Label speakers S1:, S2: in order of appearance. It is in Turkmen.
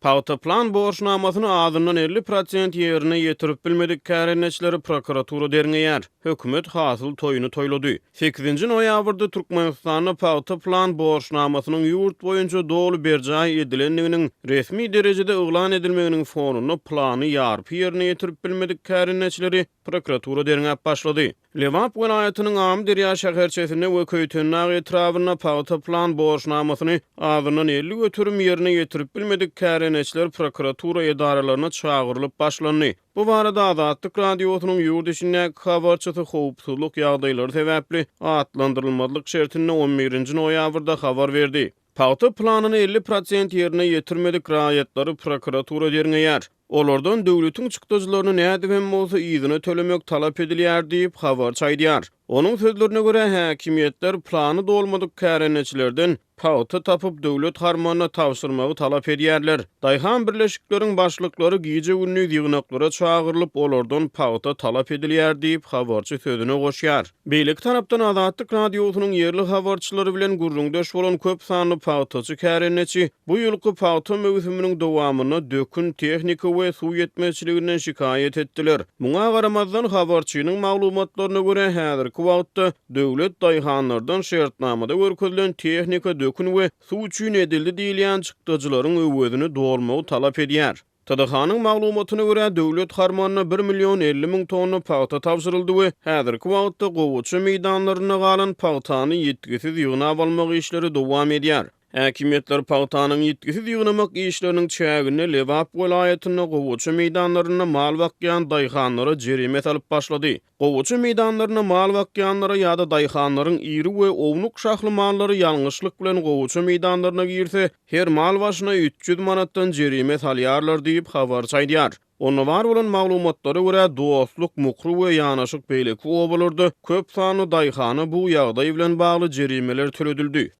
S1: Pautaplan borçnamasyny azyndan 50% ýerine ýetirip bilmedik kärençileri prokuratura derňeýär. Hökümet hasyl toýuny toýlady. 8-nji noýabrda Türkmenistanyň Pautaplan borçnamasynyň ýurt boýunça dolu berjäi edilendiginiň resmi derejede oglan edilmeginiň fonuny plany ýaryp ýerine ýetirip bilmedik kärençileri prokuratura derňäp başlady. Lewap welaýatynyň Amdyrýa şäherçesinde we Köýtenäg etrawyna Pautaplan borçnamasyny azyndan 50 götürüm ýerine ýetirip bilmedik kärençiler prokuratura edaralaryna çağırılıp başlandy. Bu barada Azatlyk radiosynyň ýurt içindäki habarçysy howpsuzlyk ýagdaýlary sebäpli atlandyrylmadyk şertinde 11-nji noýabrda habar berdi. Pautaplananyň 50% ýerine ýetirmedik raýatlary prokuratura derňeýär. Olardan döwletiň çykdyjylaryny nädibem bolsa ýygyny tölemek talap edilýär diýip habar çaýdýar. Onun sözlerine göre häkimetler plany dolmadyk kärençilerden pauta tapıp döwlet harmanyna tawsyrmagy talap edýärler. Daýhan birleşikleriň başlyklary giýje günlük ýygnaklara çağırılıp olardan pauta talap edilýär diýip habarçy sözüne goşýar. Beýlik tarapdan Azatlyk radiosynyň ýerli habarçylary bilen gurrundaş bolan köp sanly pautaçy kärençi bu ýylky pauta möhüminiň dowamyna dökün tehnika we suw ýetmezçiliginden şikaýet etdiler. Muňa garamazdan habarçynyň maglumatlaryna göre häzirki wagtda döwlet daýhanlardan şertnamada görkezilen tehnika dökün we suw üçin edildi diýilýän çykdyjylaryň öwredini dolmagy talap edýär. Tadahanyň maglumatyna görä döwlet harmanyna 1 milyon 50 000 tonna pauta tawsyryldy we häzirki wagtda gowuçy meýdanlaryna galan pautany ýetkisiz ýygnap almak işleri dowam edýär. Häkimetler pautanyň ýetkisiz ýygnamak işleriniň çägini Lewap welaýatyna gowuçy meýdanlaryna mal wakýan daýhanlara jerime salyp başlady. Gowuçy meýdanlaryna mal wakýanlara ýa-da daýhanlaryň iri we ownuk şahly mallary ýalňyşlyk bilen gowuçy meýdanlaryna girse, her mal başyna 300 manatdan jerime salýarlar diýip habar çaýdýar. Onu var bolan maglumatlara görä dostluk, mukru we ýanaşyk beýleki obalarda köp sany daýhana bu ýagdaý bilen bagly jerimeler töledildi.